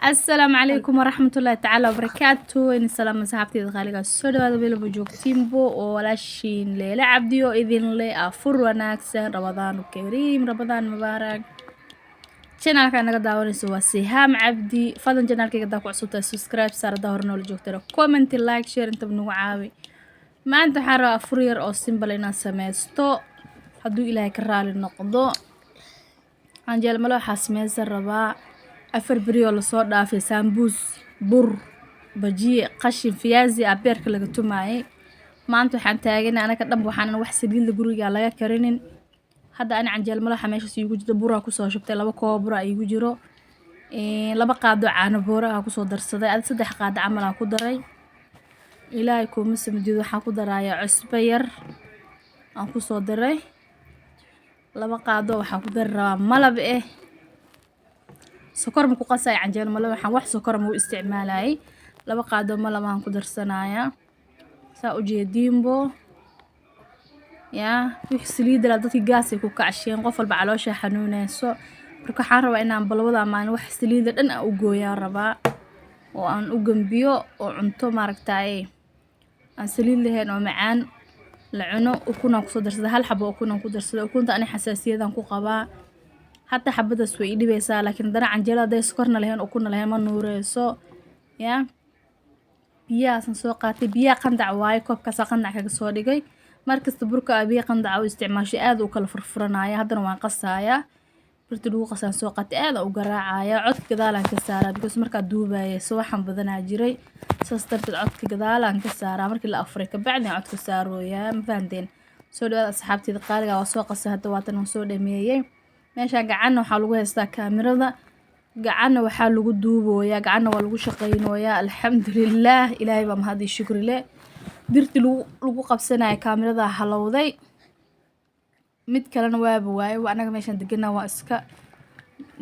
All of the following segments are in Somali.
السلام عليكم ورحمة الله تعالى وبركاته. إن السلام صاحبتي الغالية سودو هذا بيلو بوجوكتينبو ولاشين ليلة عبديو إذن لي أفر وناكسن رمضان كريم رمضان مبارك. channel ka naga daawanayso waa Sihaam Cabdi. Fadlan channelka ka ku cusubta subscribe saar dahorna la joogtiro comment like share inta nagu caawi. Maanta waxaan rabaa afur yar oo simple inaan sameysto hadduu Ilaahay ka raali noqdo. Aan jeel malo waxaa sameysan rabaa afar beri oo lasoo dhaafay sambuus bur bajiye qashin fiyaazi abeerka laga tumaayay. Maanta waxaan taagan anaga dhanba waxaan wax saliid guriga laga karinin. hadda aan canjeel malaha meesha igu jiro buraa ku soo shubtay laba koob bura igu jiro laba qaado caano boora ku soo darsaday ad saddex qaado camal aan ku daray ilaahay kuma samdiyo waxaan ku darayaa cusbo yar aan ku soo daray laba qaado waxaan ku daraa malab sokor ma ku qasay canjeel malaha waxaan wax sokor ma u isticmaalay laba qaado malab aan ku darsanayaa saa u jeedinbo يا وحسليد لا dadka gaas ay ku kacsheen qof walba caloosha xanuunayso marka waxaan rabaa inaan balwada ama wax saliid dhan u gooyaa rabaa oo aan u gambiyo oo cunto maaragtay aan saliid lahayn oo macaan la cuno ukuna ku soo darsada hal xabo ukuna ku darsada ukunta ani xasaasiyadan ku qabaa hatta xabadaas way dhibaysaa laakiin dana canjeelada sokorna lahayn ukuna lahayn ma nuureyso ya biyaasan soo qaatay biyaa qandac waaye koobkaas qandac kaga soo dhigay markasta burka abiy qandac u isticmaashay aad u kala furfuranaya haddana waan qasaaya birta lagu qasan soo qatay aad u garaacaya codka gadaalan ka saaraa because marka duubaye soo waxan badanaa jiray saas darteed codka gadaalan ka saaraa markii la afray ka bacdi codka saarooya ma fahanteen soo dhawaad asxaabtida qaaliga waa soo qasay hadda waatan waan soo dhameeyay meesha gacan waxa lagu haystaa kaamirada gacan waxa lagu duubooya gacan waa lagu shaqeynooya alxamdulillah ilaahay baa mahadi shukri leh birti lagu qabsanay kaamirada halowday mid kalena waaba waay anaga meeshan deganaa waa iska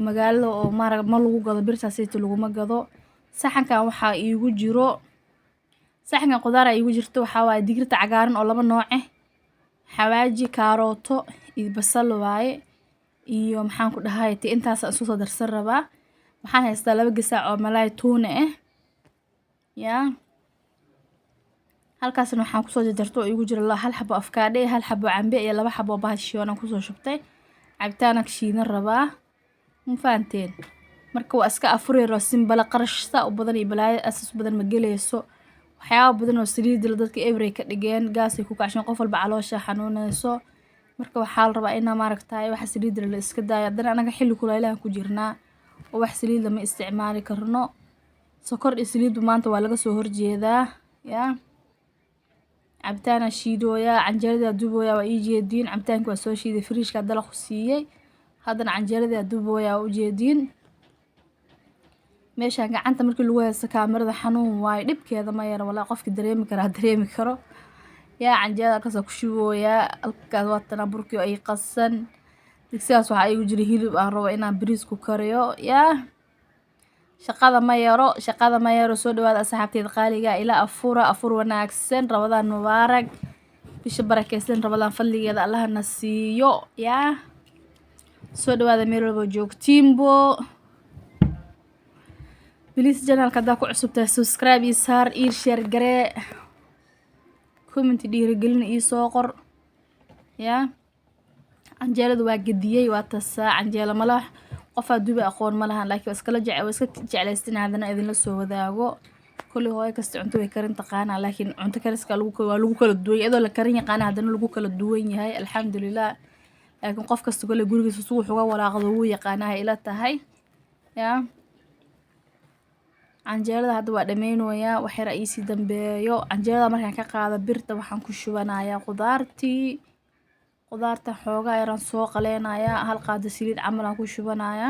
magaalada oo ma lagu gado birtaasayto laguma gado saxankan waxa iigu jiro saxankan qudaar ay iigu jirto waxa waay digirta cagaaran oo laba nooc xawaaji kaarooto iyo basal waaye iyo maxaan ku dhahay intaas isku soo darsan rabaa waxaan haystaa laba gasac oo malaay tuuna ya halkaasna waxaan ku soo jarjarto oo igu jiro hal xabo afkaadhe hal xabo cambe iyo laba xabo bahashiyo aan ku soo shubtay cabitaanka shiidan rabaa ma fahanteen marka waa iska afur yar oo simple qarashta u badan iyo balaayo asas badan ma gelayso waxyaabo badan oo saliid dadka every ka dhigeen gaas ay ku kacsheen qof walba caloosha xanuunayso marka waxaa la rabaa inaa maaragtay wax saliid la iska daayo haddana anaga xilli kulaylaha ku jirnaa oo wax saliid lama isticmaali karno sokor iyo saliid maanta waa laga soo horjeedaa ya cabitaana shiidooya canjeelada duubooya waa ii jeedin cabitaanka waa soo shiiday fridge-ka dalaq ku siiyay haddana canjeelada duubooya u jeedin meesha gacanta markii lagu haysto kaamirada xanuun waay dhibkeeda ma yar walaa qofki dareemi karo yaa canjeelada ka soo ku shubooya halkaas waatana burkii ay qasan digsigaas waxa igu jira hilib aan rabo inaan bariis ku kariyo yaa shaqada ma yaro soo dhawaad asxaabteed qaaliga ila afur wanaagsan Ramadaan mubaarak bisha barakeysan Ramadaan fadligeeda Allah na siiyo ya soo dhawaada meel walba joogtiinbo please channelka da ku cusubtahay subscribe iyo saar iyo share garee comment dhiirigelin iyo soo qor ya canjeeladu waa gadiyay waa tasaa canjeelo malaha qof aduuba aqoon ma lahan laakiin iska jeclaysteen hadana idin la soo wadaago kulli hooyo kasta cunto way karin taqaana laakiin cunto kaliska lagu kala duwan iyadoo la karin yaqaan hadana lagu kala duwan yahay alxamdulillah laakiin qof kasta kale gurigiisa suuq uga walaaqdo uu yaqaanahay ila tahay ya canjeelada hadda waa dhameynooya wax yar ay si dambeeyo canjeelada markaan ka qaado birta waxaan ku shubanayaa qudaarta xoogaa yaraan soo qaleenaya hal qaado saliid camal aan ku shubanaya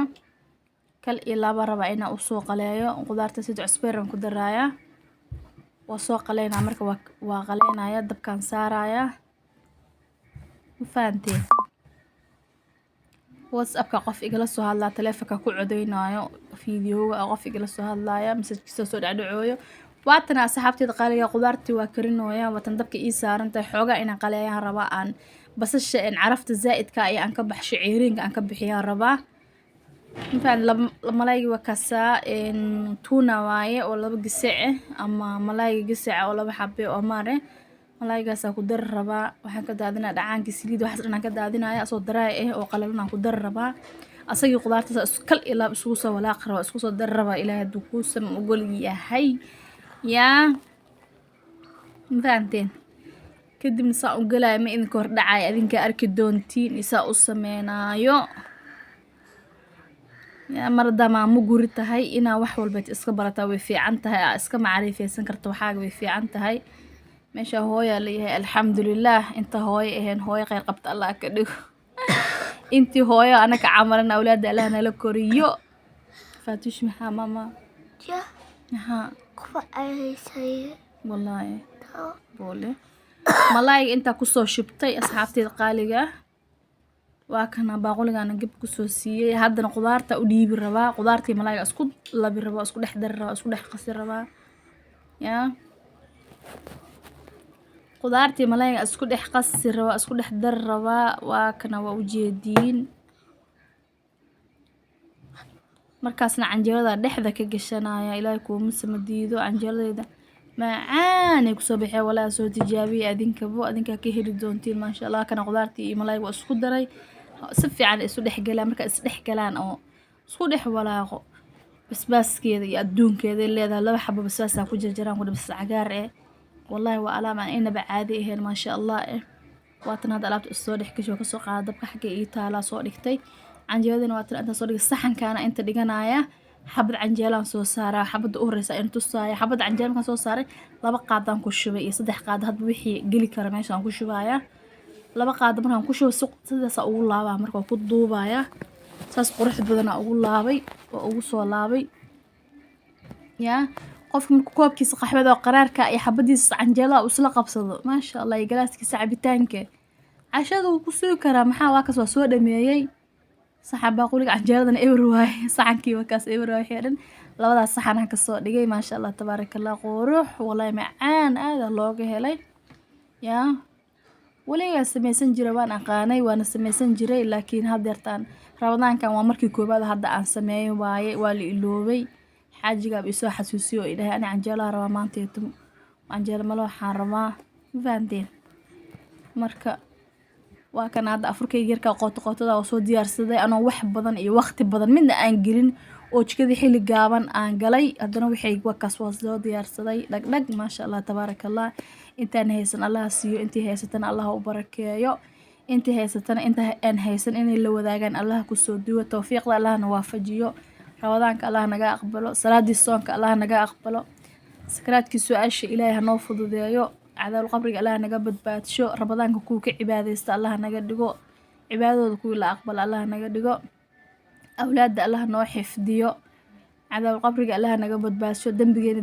kal iyo laba raba inaan u soo qaleeyo qudaarta sida cusbeeran ku daraaya waa soo qaleena marka waa qaleenaya dabkaan saaraya ma fahanteen WhatsApp-ka qof igala soo hadlaa taleefanka ku codeynayo fiidiyowga qof igala soo hadlaaya message-kiisa soo dhacdhacooyo waatan asxaabteeda qaaliga qudaartii waa karinooya waatan dabka ii saarantahay xoogaa inaan qaleeyaan rabaa aan basasha in carafta zaa'idka ay aan ka baxsho ceeriinka aan ka bixiyaan rabaa مثلا ملايقي وكاسا إن تونا واي أو لبا قسعة أما ملايقي قسعة أو لبا حبة أو مارة ملايقاسا كدر ربا waxaan ka daadinaa dhacaanka saliid waxaas dhan aan ka daadinaya asoo daraay oo qalalan aan ku dar rabaa asagii qudaarta kal ilaa isugu soo walaaq rabaa isku soo dar rabaa ilaahay haduu ku sam ogol yahay yaa mafahanteen kadibna saa u galaya ma idinka hor dhacay adinka arki doontiin isaa u sameynaayo yaa marada maamo guri tahay inaa wax walba iska barataa way fiican tahay iska macaariifeysan karto waxaaga way fiican tahay meesha hooyaa leeyahay alxamdulillaah inta hooyo aheen hooyo kheyr qabta allah ka dhigo intii hooyo anaka camalan awlaada allah nala koriyo faatush maxaa mama maxaa wallaahi boole malaayga intaa kusoo shubtay asxaabteeda qaaliga waa kana baaquligaana gab kusoo siiyey haddana qudaarta u dhiibi rabaa qudaartii malaayga isku labi rabaa isku dhex dari rabaa isku dhex qasi rabaa yaa qudaartii malaayga isku dhex qasi rabaa isku dhex dar rabaa waa kana waa u jeediin markaasna canjeerada dhexda ka gashanaya ilaahay kuuma samadiido canjeeradeeda macaan ay kusoo baxee walaa soo tijaabiye adinkaba adinka ka heli doontiin maasha Allah kana qudaartii iyo malaayga waa isku daray si fiican isu dhex galaan marka is dhex galaan oo isku dhex walaaqo basbaaskeeda iyo adduunkeeda leedahay laba xabo basbaas ku jarjaraan ku dhabs cagaar والله وألام أنا بعادي هنا ما شاء الله واتن هذا لابد الصورة كشوا كسو قاعدة بحكي إيتالا صورة كتي عنجيلين واتن أنت صورة الصحن كان أنت دجنايا حبد عنجيلان صو سارة حبد أورس أنت الصايا حبد عنجيلان كان صو سارة لبا قاعدة كشوا يصدق قاعدة هاد بوحي قلي كرماش عن كشوايا لبا قاعدة مرهم كشوا سوق سدس أقول الله مركو كدو بايا ساس قرح بدنا أقول الله بي وأقول صو الله بي يا qofka markuu koobkiisa qaxwada qaraarka iyo xabadiisa canjeela uu isla qabsado ma sha Allah iyo galaaskiisa cabitaanka cashada uu ku soo karaa maxaa waa ka soo dhameeyay saxaba quliga canjeeladana ewer waay saxankii waa kaas ewer waay xeeran labadaas saxan ka soo dhigay ma sha Allah tabarakallah qurux wallahi macaan aad looga helay yaa waliga sameeysan jiray waan aqaanay waana sameeysan jiray laakiin hadeertaan rabadaankan waa markii koobaad hadda aan sameeyo waaye waa la iloobay حاجة بيسوا حسوسيو إلى أنا عنجلة روا ما أنتيتم عنجلة ملو حرما فاندين مركا وكان هذا أفريقيا يركا قوت ده وصو ديار سدي أنا واحد بدن أي وقت بدن من أنجلين وش كذي حيل جابن أنجلي أدنى وحي وكاس وصو ديار سدي لك ما شاء الله تبارك الله أنت هيسن الله سيو أنت هيستن الله وبركة يو أنت هيستن أنت أن هيسن إن اللي وذاقن الله كسودي والتوفيق الله نوافجيو رمضانك الله نجا أقبله صلاة الصوم الله نجا أقبله سكرات كسوعش إلهي هنوفض ذيو عذاب القبر الله نجا بدبات شو رمضانك كوك عبادة است الله نجا دقو عبادة كل أقبل الله نجا دقو أولاد الله نوحف ديو عذاب القبر الله نجا بدبات شو دم بيجي